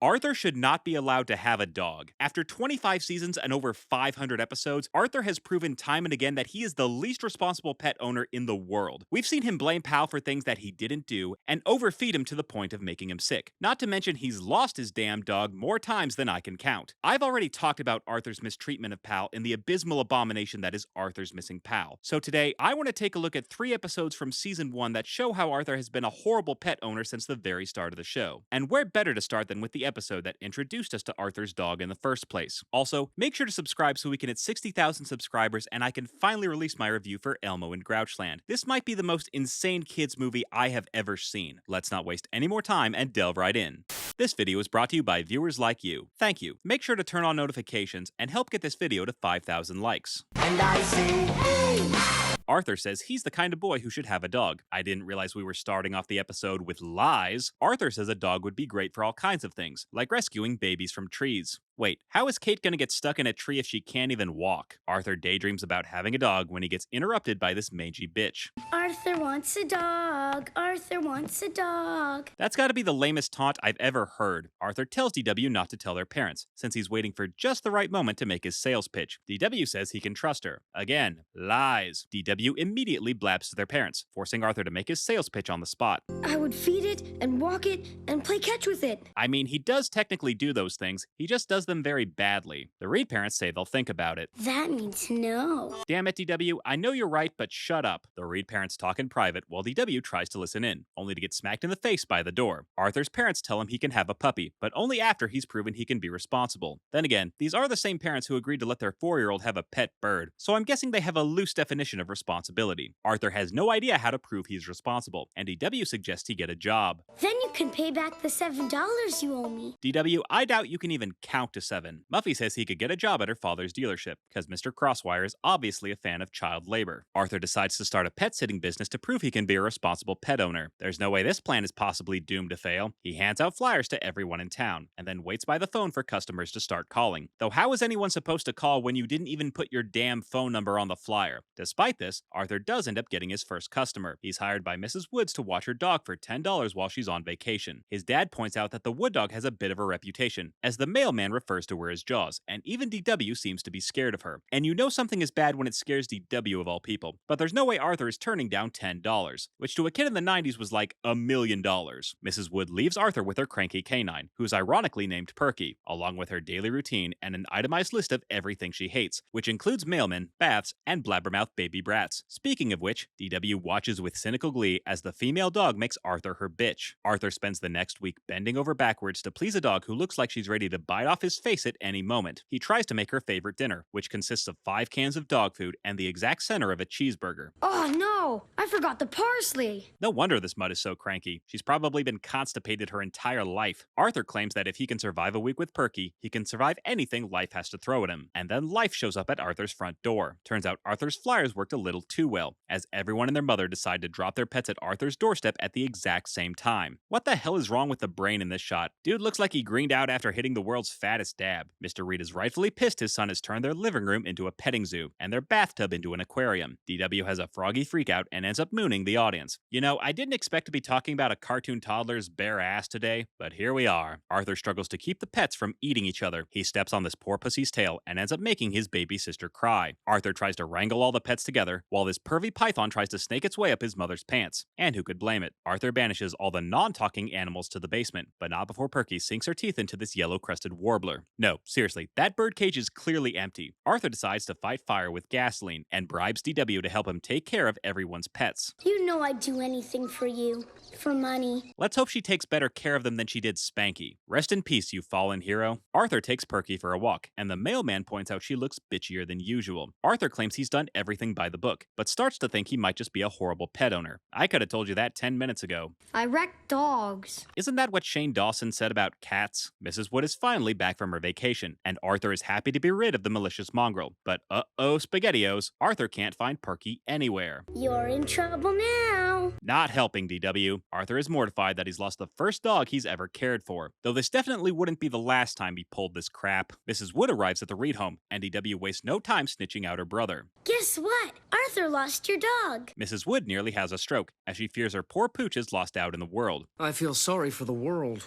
Arthur should not be allowed to have a dog. After 25 seasons and over 500 episodes, Arthur has proven time and again that he is the least responsible pet owner in the world. We've seen him blame Pal for things that he didn't do and overfeed him to the point of making him sick. Not to mention he's lost his damn dog more times than I can count. I've already talked about Arthur's mistreatment of Pal in the abysmal abomination that is Arthur's missing Pal. So today, I want to take a look at 3 episodes from season 1 that show how Arthur has been a horrible pet owner since the very start of the show. And where better to start than with the episode that introduced us to Arthur's dog in the first place. Also, make sure to subscribe so we can hit 60,000 subscribers and I can finally release my review for Elmo in Grouchland. This might be the most insane kids movie I have ever seen. Let's not waste any more time and delve right in. This video is brought to you by viewers like you. Thank you. Make sure to turn on notifications and help get this video to 5,000 likes. And I say, hey! Arthur says he's the kind of boy who should have a dog. I didn't realize we were starting off the episode with lies. Arthur says a dog would be great for all kinds of things, like rescuing babies from trees. Wait, how is Kate gonna get stuck in a tree if she can't even walk? Arthur daydreams about having a dog when he gets interrupted by this mangy bitch. Arthur wants a dog. Arthur wants a dog. That's gotta be the lamest taunt I've ever heard. Arthur tells DW not to tell their parents, since he's waiting for just the right moment to make his sales pitch. DW says he can trust her. Again, lies. DW immediately blabs to their parents, forcing Arthur to make his sales pitch on the spot. I would feed it and walk it and play catch with it. I mean, he does technically do those things, he just does them very badly. The Reed parents say they'll think about it. That means no. Damn it, DW, I know you're right, but shut up. The Reed parents talk in private while DW tries to listen in, only to get smacked in the face by the door. Arthur's parents tell him he can have a puppy, but only after he's proven he can be responsible. Then again, these are the same parents who agreed to let their 4-year-old have a pet bird, so I'm guessing they have a loose definition of responsibility. Arthur has no idea how to prove he's responsible, and DW suggests he get a job. Then you can pay back the $7 you owe me. DW, I doubt you can even count to 7. Muffy says he could get a job at her father's dealership, because Mr. Crosswire is obviously a fan of child labor. Arthur decides to start a pet sitting business to prove he can be a responsible pet owner. There's no way this plan is possibly doomed to fail. He hands out flyers to everyone in town, and then waits by the phone for customers to start calling. Though how is anyone supposed to call when you didn't even put your damn phone number on the flyer? Despite this, Arthur does end up getting his first customer. He's hired by Mrs. Woods to watch her dog for $10 while she's on vacation. His dad points out that the Wood dog has a bit of a reputation, as the mailman refers to her as Jaws, and even DW seems to be scared of her. And you know something is bad when it scares DW of all people, but there's no way Arthur is turning down $10, which to a kid in the 90s was like $1 million. Mrs. Wood leaves Arthur with her cranky canine, who's ironically named Perky, along with her daily routine and an itemized list of everything she hates, which includes mailmen, baths, and blabbermouth baby brats. Speaking of which, DW watches with cynical glee as the female dog makes Arthur her bitch. Arthur spends the next week bending over backwards to please a dog who looks like she's ready to bite off his face at any moment. He tries to make her favorite dinner, which consists of 5 cans of dog food and the exact center of a cheeseburger. Oh no, I forgot the parsley. No wonder this mutt is so cranky. She's probably been constipated her entire life. Arthur claims that if he can survive a week with Perky, he can survive anything life has to throw at him. And then life shows up at Arthur's front door. Turns out Arthur's flyers worked a little too well, as everyone and their mother decide to drop their pets at Arthur's doorstep at the exact same time. What the hell is wrong with the brain in this shot? Dude looks like he greened out after hitting the world's fattest dab. Mr. Reed is rightfully pissed his son has turned their living room into a petting zoo, and their bathtub into an aquarium. DW has a froggy freakout and ends up mooning the audience. You know, I didn't expect to be talking about a cartoon toddler's bare ass today, but here we are. Arthur struggles to keep the pets from eating each other. He steps on this poor pussy's tail and ends up making his baby sister cry. Arthur tries to wrangle all the pets together, while this pervy python tries to snake its way up his mother's pants. And who could blame it? Arthur banishes all the non-talking animals to the basement, but not before Perky sinks her teeth into this yellow-crested warbler. No, seriously, that birdcage is clearly empty. Arthur decides to fight fire with gasoline and bribes DW to help him take care of everyone's pets. You know I'd do anything for you. For money. Let's hope she takes better care of them than she did Spanky. Rest in peace, you fallen hero. Arthur takes Perky for a walk, and the mailman points out she looks bitchier than usual. Arthur claims he's done everything by the book, but starts to think he might just be a horrible pet owner. I could have told you that 10 minutes ago. I wreck dogs. Isn't that what Shane Dawson said about cats? Mrs. Wood is finally back from her vacation, and Arthur is happy to be rid of the malicious mongrel. But uh-oh, SpaghettiOs, Arthur can't find Perky anywhere. You're in trouble now. Not helping, DW. Arthur is mortified that he's lost the first dog he's ever cared for. Though this definitely wouldn't be the last time he pulled this crap. Mrs. Wood arrives at the Reed home, and DW wastes no time snitching out her brother. Guess what? Arthur lost your dog. Mrs. Wood nearly has a stroke, as she fears her poor pooch is lost out in the world. I feel sorry for the world.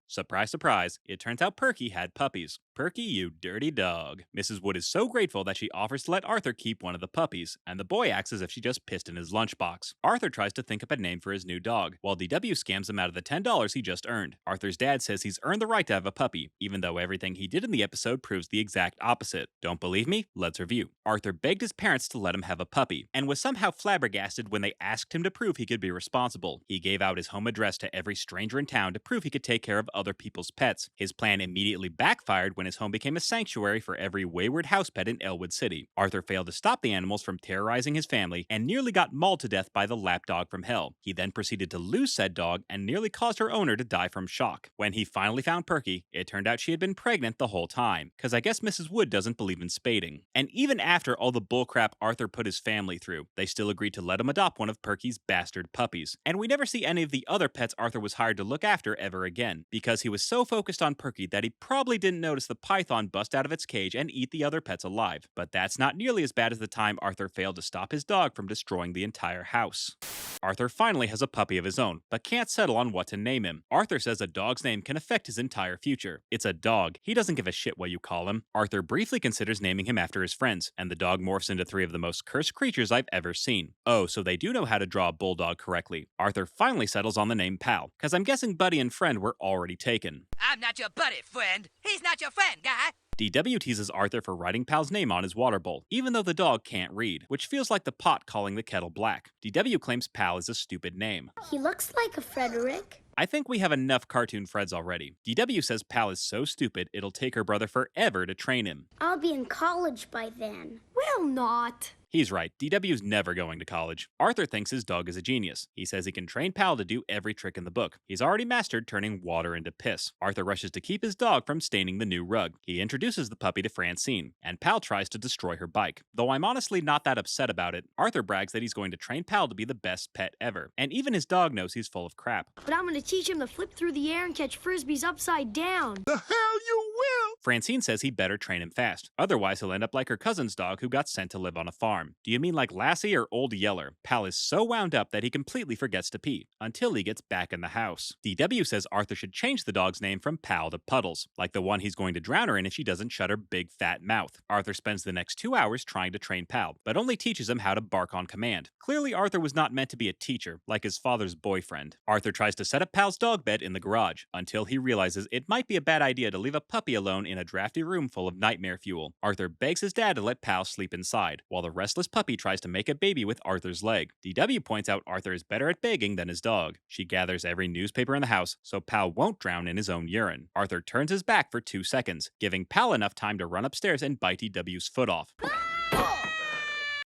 Surprise, surprise. It turns out Perky had puppies. Perky, you dirty dog. Mrs. Wood is so grateful that she offers to let Arthur keep one of the puppies, and the boy acts as if she just pissed in his lunchbox. Arthur tries to think up a name for his new dog, while DW scams him out of the $10 he just earned. Arthur's dad says he's earned the right to have a puppy, even though everything he did in the episode proves the exact opposite. Don't believe me? Let's review. Arthur begged his parents to let him have a puppy, and was somehow flabbergasted when they asked him to prove he could be responsible. He gave out his home address to every stranger in town to prove he could take care of other people's pets. His plan immediately backfired when his home became a sanctuary for every wayward house pet in Elwood City. Arthur failed to stop the animals from terrorizing his family and nearly got mauled to death by the lapdog from hell. He then proceeded to lose said dog and nearly caused her owner to die from shock. When he finally found Perky, it turned out she had been pregnant the whole time, cause I guess Mrs. Wood doesn't believe in spading. And even after all the bullcrap Arthur put his family through, they still agreed to let him adopt one of Perky's bastard puppies. And we never see any of the other pets Arthur was hired to look after ever again, because he was so focused on Perky that he probably didn't notice the python bust out of its cage and eat the other pets alive. But that's not nearly as bad as the time Arthur failed to stop his dog from destroying the entire house. Arthur finally has a puppy of his own, but can't settle on what to name him. Arthur says a dog's name can affect his entire future. It's a dog. He doesn't give a shit what you call him. Arthur briefly considers naming him after his friends, and the dog morphs into three of the most cursed creatures I've ever seen. Oh, so they do know how to draw a bulldog correctly. Arthur finally settles on the name Pal, cause I'm guessing buddy and friend were already taken. I'm not your buddy, friend. He's not your friend, guy. DW teases Arthur for writing Pal's name on his water bowl, even though the dog can't read, which feels like the pot calling the kettle black. DW claims Pal is a stupid name. He looks like a Frederick. I think we have enough cartoon Freds already. DW says Pal is so stupid it'll take her brother forever to train him. I'll be in college by then. Will not. He's right, DW's never going to college. Arthur thinks his dog is a genius. He says he can train Pal to do every trick in the book. He's already mastered turning water into piss. Arthur rushes to keep his dog from staining the new rug. He introduces the puppy to Francine, and Pal tries to destroy her bike. Though I'm honestly not that upset about it, Arthur brags that he's going to train Pal to be the best pet ever. And even his dog knows he's full of crap. But I'm gonna teach him to flip through the air and catch frisbees upside down. The hell you will! Francine says he'd better train him fast. Otherwise, he'll end up like her cousin's dog who got sent to live on a farm. Do you mean like Lassie or Old Yeller? Pal is so wound up that he completely forgets to pee, until he gets back in the house. DW says Arthur should change the dog's name from Pal to Puddles, like the one he's going to drown her in if she doesn't shut her big fat mouth. Arthur spends the next 2 hours trying to train Pal, but only teaches him how to bark on command. Clearly, Arthur was not meant to be a teacher, like his father's boyfriend. Arthur tries to set up Pal's dog bed in the garage, until he realizes it might be a bad idea to leave a puppy alone in a drafty room full of nightmare fuel. Arthur begs his dad to let Pal sleep inside, while the restless puppy tries to make a baby with Arthur's leg. DW points out Arthur is better at begging than his dog. She gathers every newspaper in the house so Pal won't drown in his own urine. Arthur turns his back for 2 seconds, giving Pal enough time to run upstairs and bite DW's foot off.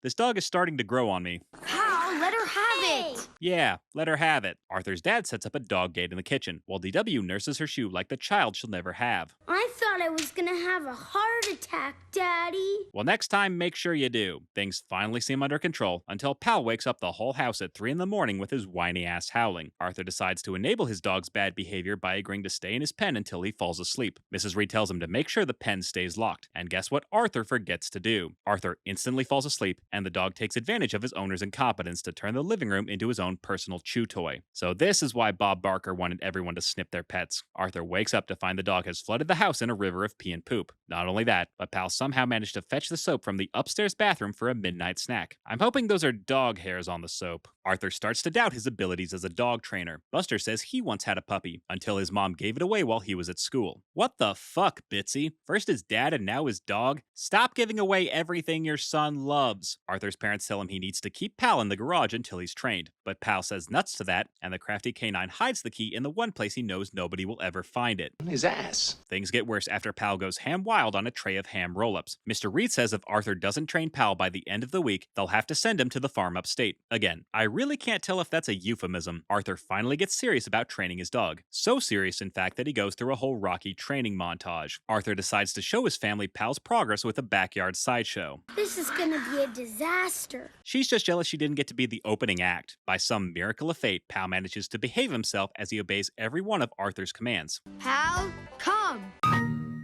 This dog is starting to grow on me. How? Let her have it. Yeah, let her have it. Arthur's dad sets up a dog gate in the kitchen, while DW nurses her shoe like the child she'll never have. I thought I was gonna have a heart attack, Daddy. Well, next time, make sure you do. Things finally seem under control until Pal wakes up the whole house at 3 in the morning with his whiny ass howling. Arthur decides to enable his dog's bad behavior by agreeing to stay in his pen until he falls asleep. Mrs. Reed tells him to make sure the pen stays locked, and guess what Arthur forgets to do? Arthur instantly falls asleep, and the dog takes advantage of his owner's incompetence to turn the living room into his own personal chew toy. So this is why Bob Barker wanted everyone to snip their pets. Arthur wakes up to find the dog has flooded the house in a river of pee and poop. Not only that, but Pal somehow managed to fetch the soap from the upstairs bathroom for a midnight snack. I'm hoping those are dog hairs on the soap. Arthur starts to doubt his abilities as a dog trainer. Buster says he once had a puppy, until his mom gave it away while he was at school. What the fuck, Bitsy? First his dad and now his dog? Stop giving away everything your son loves. Arthur's parents tell him he needs to keep Pal in the garage until he's trained, but Pal says nuts to that, and the crafty canine hides the key in the one place he knows nobody will ever find it. His ass. Things get worse after Pal goes ham wild on a tray of ham roll-ups. Mr. Reed says if Arthur doesn't train Pal by the end of the week, they'll have to send him to the farm upstate. Again, I really can't tell if that's a euphemism. Arthur finally gets serious about training his dog. So serious, in fact, that he goes through a whole Rocky training montage. Arthur decides to show his family Pal's progress with a backyard sideshow. This is gonna be a disaster. She's just jealous she didn't get to be the opening act. By some miracle of fate, Pal manages to behave himself as he obeys every one of Arthur's commands. Pal, come.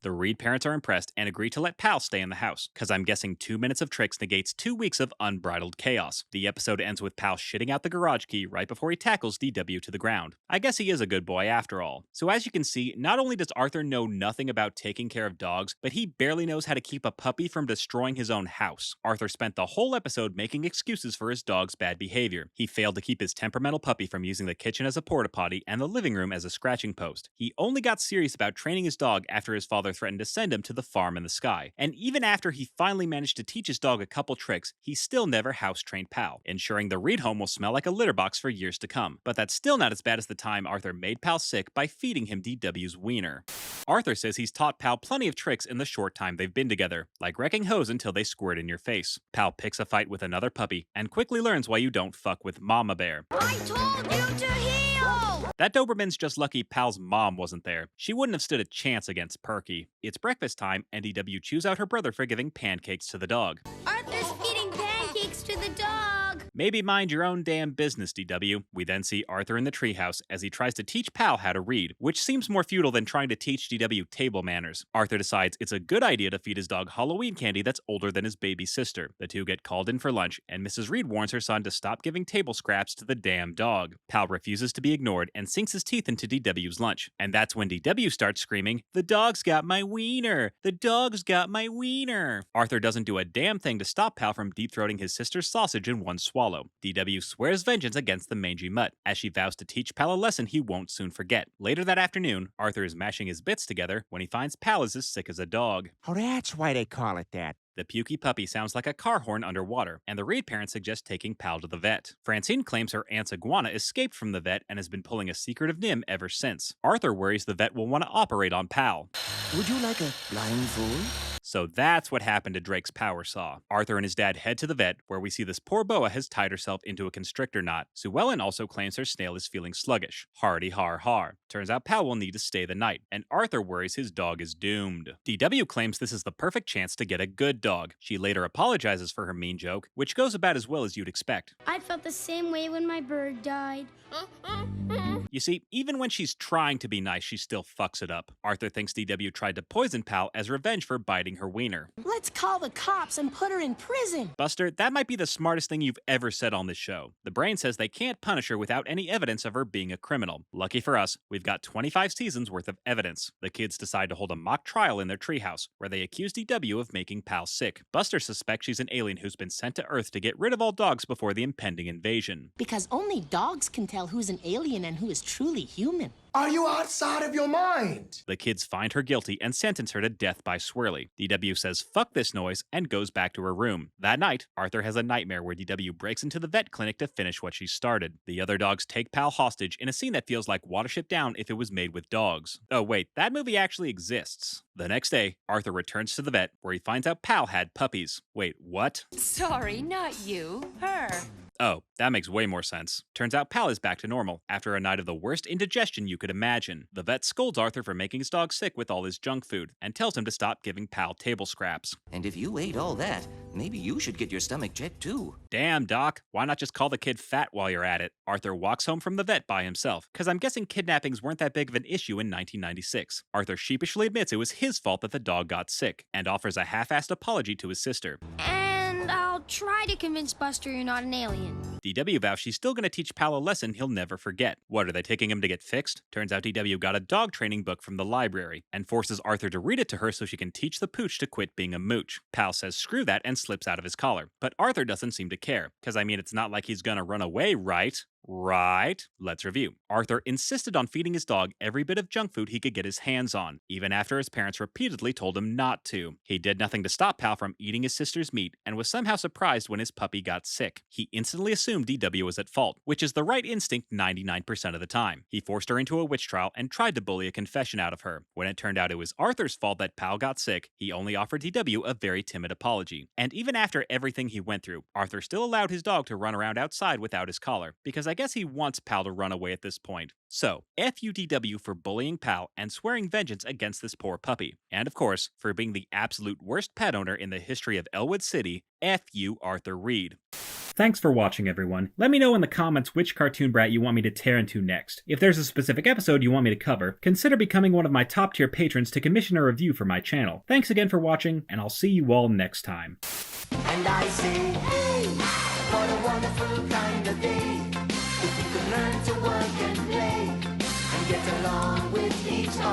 The Reed parents are impressed and agree to let Pal stay in the house, cause I'm guessing 2 minutes of tricks negates 2 weeks of unbridled chaos. The episode ends with Pal shitting out the garage key right before he tackles DW to the ground. I guess he is a good boy after all. So as you can see, not only does Arthur know nothing about taking care of dogs, but he barely knows how to keep a puppy from destroying his own house. Arthur spent the whole episode making excuses for his dog's bad behavior. He failed to keep his temperamental puppy from using the kitchen as a porta potty and the living room as a scratching post. He only got serious about training his dog after his father threatened to send him to the farm in the sky. And even after he finally managed to teach his dog a couple tricks, he still never house-trained Pal, ensuring the Reed home will smell like a litter box for years to come. But that's still not as bad as the time Arthur made Pal sick by feeding him DW's wiener. Arthur says he's taught Pal plenty of tricks in the short time they've been together, like wrecking hose until they squirt in your face. Pal picks a fight with another puppy and quickly learns why you don't fuck with Mama Bear. I told you to heel! That Doberman's just lucky Pal's mom wasn't there. She wouldn't have stood a chance against Perky. It's breakfast time, and DW chews out her brother for giving pancakes to the dog. Arthur's feeding pancakes to the dog. Maybe mind your own damn business, DW. We then see Arthur in the treehouse as he tries to teach Pal how to read, which seems more futile than trying to teach DW table manners. Arthur decides it's a good idea to feed his dog Halloween candy that's older than his baby sister. The two get called in for lunch, and Mrs. Reed warns her son to stop giving table scraps to the damn dog. Pal refuses to be ignored and sinks his teeth into DW's lunch. And that's when DW starts screaming, "The dog's got my wiener! The dog's got my wiener!" Arthur doesn't do a damn thing to stop Pal from deep-throating his sister's sausage in one swallow. DW swears vengeance against the mangy mutt, as she vows to teach Pal a lesson he won't soon forget. Later that afternoon, Arthur is mashing his bits together when he finds Pal is as sick as a dog. Oh, that's why they call it that. The pukey puppy sounds like a car horn underwater, and the Reed parents suggest taking Pal to the vet. Francine claims her aunt's iguana escaped from the vet and has been pulling a secretive nim ever since. Arthur worries the vet will want to operate on Pal. Would you like a blindfold? So that's what happened to Drake's power saw. Arthur and his dad head to the vet, where we see this poor boa has tied herself into a constrictor knot. Sue Ellen also claims her snail is feeling sluggish. Hardy har har. Turns out Pal will need to stay the night, and Arthur worries his dog is doomed. DW claims this is the perfect chance to get a good dog. She later apologizes for her mean joke, which goes about as well as you'd expect. I felt the same way when my bird died. You see, even when she's trying to be nice, she still fucks it up. Arthur thinks DW tried to poison Pal as revenge for biting her wiener. Let's call the cops and put her in prison. Buster, that might be the smartest thing you've ever said on this show. The brain says they can't punish her without any evidence of her being a criminal. Lucky for us, we've got 25 seasons worth of evidence. The kids decide to hold a mock trial in their treehouse, where they accuse DW of making Pal sick. Buster suspects she's an alien who's been sent to Earth to get rid of all dogs before the impending invasion. Because only dogs can tell who's an alien and who is truly human. Are you outside of your mind? The kids find her guilty and sentence her to death by Swirly. DW says fuck this noise and goes back to her room. That night, Arthur has a nightmare where DW breaks into the vet clinic to finish what she started. The other dogs take Pal hostage in a scene that feels like Watership Down if it was made with dogs. Oh wait, that movie actually exists. The next day, Arthur returns to the vet where he finds out Pal had puppies. Wait, what? Sorry, not you. Her. Oh, that makes way more sense. Turns out Pal is back to normal, after a night of the worst indigestion you could imagine. The vet scolds Arthur for making his dog sick with all his junk food, and tells him to stop giving Pal table scraps. And if you ate all that, maybe you should get your stomach checked too. Damn, Doc, why not just call the kid fat while you're at it? Arthur walks home from the vet by himself, cause I'm guessing kidnappings weren't that big of an issue in 1996. Arthur sheepishly admits it was his fault that the dog got sick, and offers a half-assed apology to his sister. And I'll try to convince Buster you're not an alien. DW vows she's still gonna teach Pal a lesson he'll never forget. What, are they taking him to get fixed? Turns out DW got a dog training book from the library, and forces Arthur to read it to her so she can teach the pooch to quit being a mooch. Pal says screw that and slips out of his collar. But Arthur doesn't seem to care, cause I mean it's not like he's gonna run away, right? Right. Let's review. Arthur insisted on feeding his dog every bit of junk food he could get his hands on, even after his parents repeatedly told him not to. He did nothing to stop Pal from eating his sister's meat, and was somehow surprised when his puppy got sick. He instantly assumed DW was at fault, which is the right instinct 99% of the time. He forced her into a witch trial and tried to bully a confession out of her. When it turned out it was Arthur's fault that Pal got sick, he only offered DW a very timid apology. And even after everything he went through, Arthur still allowed his dog to run around outside without his collar, because I guess he wants Pal to run away at this point. So, F you DW for bullying Pal and swearing vengeance against this poor puppy. And of course, for being the absolute worst pet owner in the history of Elwood City, F you Arthur Reed. Thanks for watching, everyone. Let me know in the comments which cartoon brat you want me to tear into next. If there's a specific episode you want me to cover, consider becoming one of my top tier patrons to commission a review for my channel. Thanks again for watching, and I'll see you all next time. And I say, hey, what a wonderful kind of day. If you can learn to work and play and get along with each other.